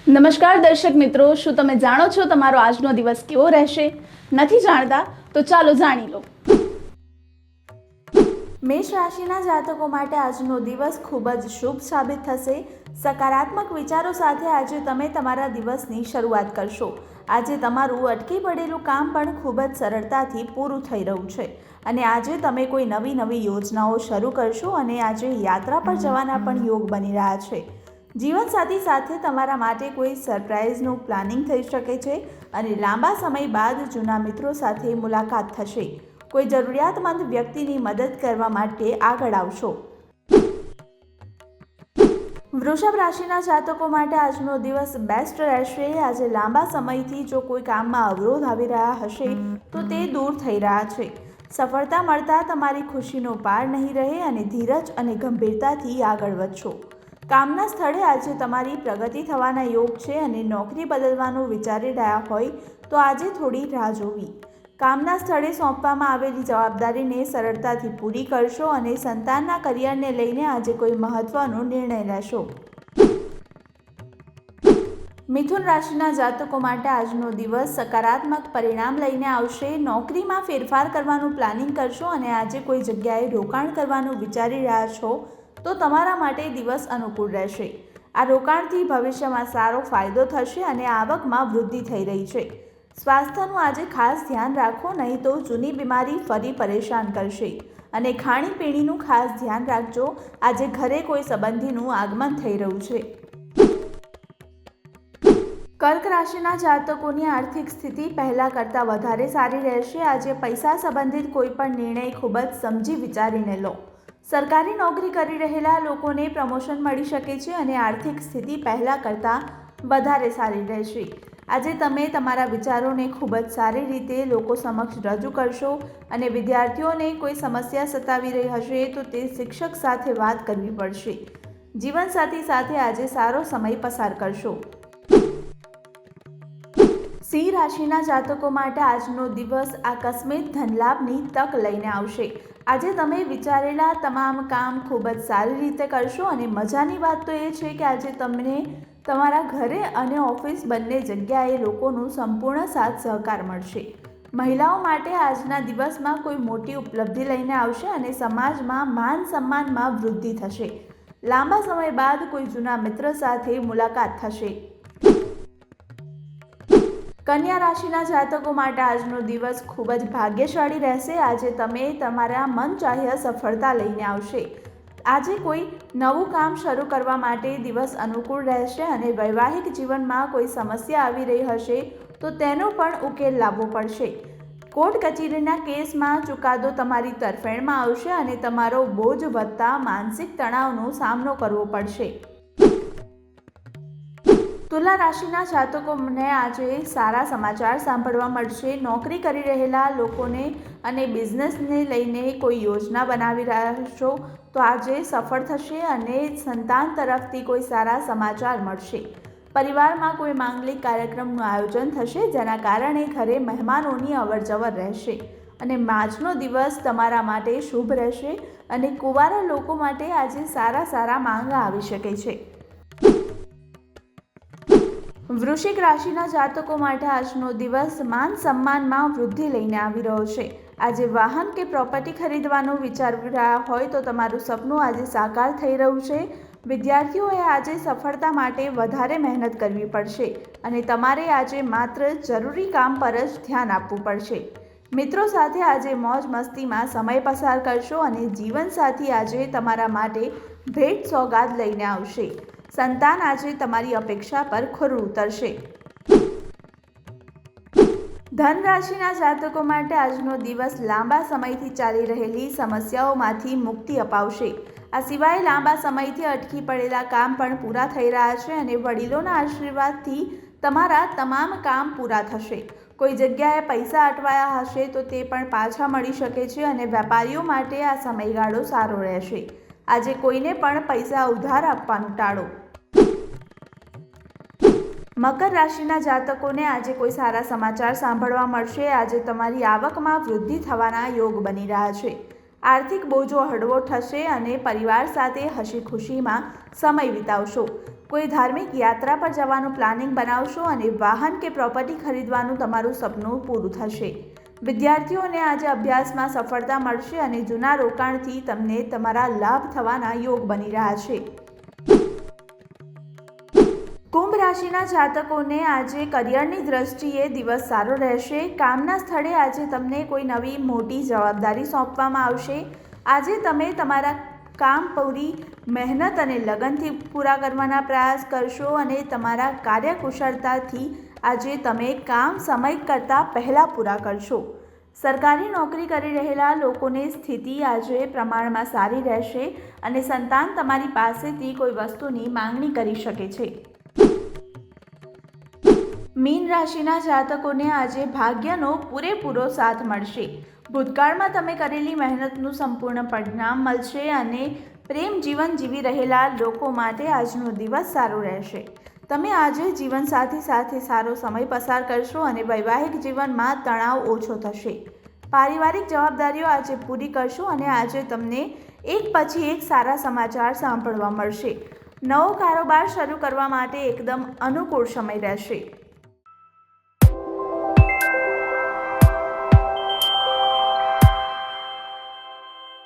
નમસ્કાર દર્શક મિત્રો, શું તમે જાણો છો તમારો આજનો દિવસ કેવો રહેશે? નથી જાણતા તો ચાલો જાણી લો. મેષ રાશિના જાતકો માટે આજનો દિવસ ખૂબ જ શુભ સાબિત થશે. સકારાત્મક વિચારો સાથે આજે તમે તમારા દિવસની શરૂઆત કરશો. આજે તમારું અટકી પડેલું કામ પણ ખૂબ જ સરળતાથી પૂરું થઈ રહ્યું છે અને આજે તમે કોઈ નવી યોજનાઓ શરૂ કરશો અને આજે યાત્રા પર જવાના પણ યોગ બની રહ્યા છે. જીવનસાથી સાથે તમારા માટે કોઈ સરપ્રાઇઝનું પ્લાનિંગ થઈ શકે છે અને લાંબા સમય બાદ જૂના મિત્રો સાથે મુલાકાત થશે. કોઈ જરૂરિયાતમંદ વ્યક્તિની મદદ કરવા માટે આગળ આવશો. વૃષભ રાશિના જાતકો માટે આજનો દિવસ બેસ્ટ રહેશે. આજે લાંબા સમયથી જો કોઈ કામમાં અવરોધ આવી રહ્યા હશે તો તે દૂર થઈ રહ્યા છે. સફળતા મળતા તમારી ખુશીનો પાર નહીં રહે અને ધીરજ અને ગંભીરતાથી આગળ વધશો. કામના સ્થળે આજે તમારી પ્રગતિ થવાના યોગ છે અને નોકરી બદલવાનું વિચારી રહ્યા હોય તો આજે થોડી રાહ જોવી. કામના સ્થળે સોંપવામાં આવેલી જવાબદારીને સરળતાથી પૂરી કરશો અને સંતાનના કરિયરને લઈને આજે કોઈ મહત્વનો નિર્ણય લેશો. મિથુન રાશિના જાતકો માટે આજનો દિવસ સકારાત્મક પરિણામ લઈને આવશે. નોકરીમાં ફેરફાર કરવાનું પ્લાનિંગ કરશો અને આજે કોઈ જગ્યાએ રોકાણ કરવાનું વિચારી રહ્યા છો તો તમારા માટે દિવસ અનુકૂળ રહેશે. આ રોકાણથી ભવિષ્યમાં સારો ફાયદો થશે અને આવકમાં વૃદ્ધિ થઈ રહી છે. સ્વાસ્થ્યનું આજે ખાસ ધ્યાન રાખો, નહીં તો જૂની બીમારી ફરી પરેશાન કરશે. અને ખાણીપીણીનું ખાસ ધ્યાન રાખજો. આજે ઘરે કોઈ સંબંધીનું આગમન થઈ રહ્યું છે. કર્ક રાશિના જાતકોની આર્થિક સ્થિતિ પહેલા કરતાં વધારે સારી રહેશે. આજે પૈસા સંબંધિત કોઈ પણ નિર્ણય ખૂબ જ સમજી વિચારીને લો. સરકારી નોકરી કરી રહેલા લોકોને પ્રમોશન મળી શકે છે અને આર્થિક સ્થિતિ પહેલાં કરતાં વધારે સારી રહેશે. આજે તમે તમારા વિચારોને ખૂબ જ સારી રીતે લોકો સમક્ષ રજૂ કરશો અને વિદ્યાર્થીઓને કોઈ સમસ્યા સતાવી રહી હશે તો તે શિક્ષક સાથે વાત કરવી પડશે. જીવનસાથી સાથે આજે સારો સમય પસાર કરશો. સિંહ રાશિના જાતકો માટે આજનો દિવસ આકસ્મિક ધનલાભની તક લઈને આવશે. આજે તમે વિચારેલા તમામ કામ ખૂબ જ સારી રીતે કરશો અને મજાની વાત તો એ છે કે આજે તમને તમારા ઘરે અને ઓફિસ બંને જગ્યાએ લોકોનું સંપૂર્ણ સાથ સહકાર મળશે. મહિલાઓ માટે આજના દિવસમાં કોઈ મોટી ઉપલબ્ધિ લઈને આવશે અને સમાજમાં માન સન્માનમાં વૃદ્ધિ થશે. લાંબા સમય બાદ કોઈ જૂના મિત્ર સાથે મુલાકાત થશે. કન્યા રાશિના જાતકો માટે આજનો દિવસ ખૂબ જ ભાગ્યશાળી રહેશે. આજે તમે તમારા મનચાહ્ય સફળતા લઈને આવશે. આજે કોઈ નવું કામ શરૂ કરવા માટે દિવસ અનુકૂળ રહેશે અને વૈવાહિક જીવનમાં કોઈ સમસ્યા આવી રહી હશે તો તેનો પણ ઉકેલ લાવવો પડશે. કોર્ટ કચેરીના કેસમાં ચુકાદો તમારી તરફેણમાં આવશે અને તમારો બોજ વધતા માનસિક તણાવનો સામનો કરવો પડશે. તુલા રાશિના જાતકોને આજે સારા સમાચાર સાંભળવા મળશે. નોકરી કરી રહેલા લોકોને અને બિઝનેસને લઈને કોઈ યોજના બનાવી રહ્યા છો તો આજે સફળ થશે અને સંતાન તરફથી કોઈ સારા સમાચાર મળશે. પરિવારમાં કોઈ માંગલિક કાર્યક્રમનું આયોજન થશે જેના કારણે ઘરે મહેમાનોની અવરજવર રહેશે અને આજનો દિવસ તમારા માટે શુભ રહેશે અને કુંવારા લોકો માટે આજે સારા માંગ આવી શકે છે. વૃશ્ચિક રાશિના જાતકો માટે આજનો દિવસ માન સન્માનમાં વૃદ્ધિ લઈને આવી રહ્યો છે. આજે વાહન કે પ્રોપર્ટી ખરીદવાનું વિચારી રહ્યા હોય તો તમારું સપનું આજે સાકાર થઈ રહ્યું છે. વિદ્યાર્થીઓએ આજે સફળતા માટે વધારે મહેનત કરવી પડશે અને તમારે આજે માત્ર જરૂરી કામ પર જ ધ્યાન આપવું પડશે. મિત્રો સાથે આજે મોજ મસ્તીમાં સમય પસાર કરશો અને જીવનસાથી આજે તમારા માટે ભેટ સોગાદ લઈને આવશે. સંતાન આજે તમારી અપેક્ષા પર ખરું ઉતરશે. ધન રાશિના જાતકો માટે આજનો દિવસ લાંબા સમયથી ચાલી રહેલી સમસ્યાઓમાંથી મુક્તિ અપાવશે. આ સિવાય લાંબા સમયથી અટકી પડેલા કામ પણ પૂરા થઈ રહ્યા છે અને વડીલોના આશીર્વાદથી તમારા તમામ કામ પૂરા થશે. કોઈ જગ્યાએ પૈસા અટવાયા હશે તો તે પણ પાછા મળી શકે છે અને વેપારીઓ માટે આ સમયગાળો સારો રહેશે. આજે કોઈને પણ પૈસા ઉધાર આપવાનું ટાળો. મકર રાશિના જાતકોને આજે કોઈ સારા સમાચાર સાંભળવા મળશે. આજે તમારી આવકમાં વૃદ્ધિ થવાના યોગ બની રહ્યા છે. આર્થિક બોજો હળવો થશે અને પરિવાર સાથે હસી ખુશીમાં સમય વિતાવશો. કોઈ ધાર્મિક યાત્રા પર જવાનું પ્લાનિંગ બનાવશો અને વાહન કે પ્રોપર્ટી ખરીદવાનું તમારું સપનું પૂરું થશે. વિદ્યાર્થીઓને આજે અભ્યાસમાં સફળતા મળશે અને જૂના રોકાણથી તમને તમારા લાભ થવાના યોગ બની રહ્યા છે. કુંભ રાશિના જાતકોને આજે કરિયરની દ્રષ્ટિએ દિવસ સારો રહેશે. કામના સ્થળે આજે તમને કોઈ નવી મોટી જવાબદારી સોંપવામાં આવશે. આજે તમે તમારા કામ પૂરી મહેનત અને લગનથી પૂરા કરવાના પ્રયાસ કરશો અને તમારા કાર્યકુશળતાથી આજે તમે કામ સમય કરતાં પહેલાં પૂરા કરશો. સરકારી નોકરી કરી રહેલા લોકોની સ્થિતિ આજે પ્રમાણમાં સારી રહેશે અને સંતાન તમારી પાસેથી કોઈ વસ્તુની માંગણી કરી શકે છે. મીન રાશિના જાતકોને આજે ભાગ્યનો પૂરેપૂરો સાથ મળશે. ભૂતકાળમાં તમે કરેલી મહેનતનું સંપૂર્ણ પરિણામ મળશે અને પ્રેમ જીવન જીવી રહેલા લોકો માટે આજનો દિવસ સારો રહેશે. તમે આજે જીવનસાથી સાથે સારો સમય પસાર કરશો અને વૈવાહિક જીવનમાં તણાવ ઓછો થશે. પારિવારિક જવાબદારીઓ આજે પૂરી કરશો અને આજે તમને એક પછી એક સારા સમાચાર સાંભળવા મળશે. નવો કારોબાર શરૂ કરવા માટે એકદમ અનુકૂળ સમય રહેશે.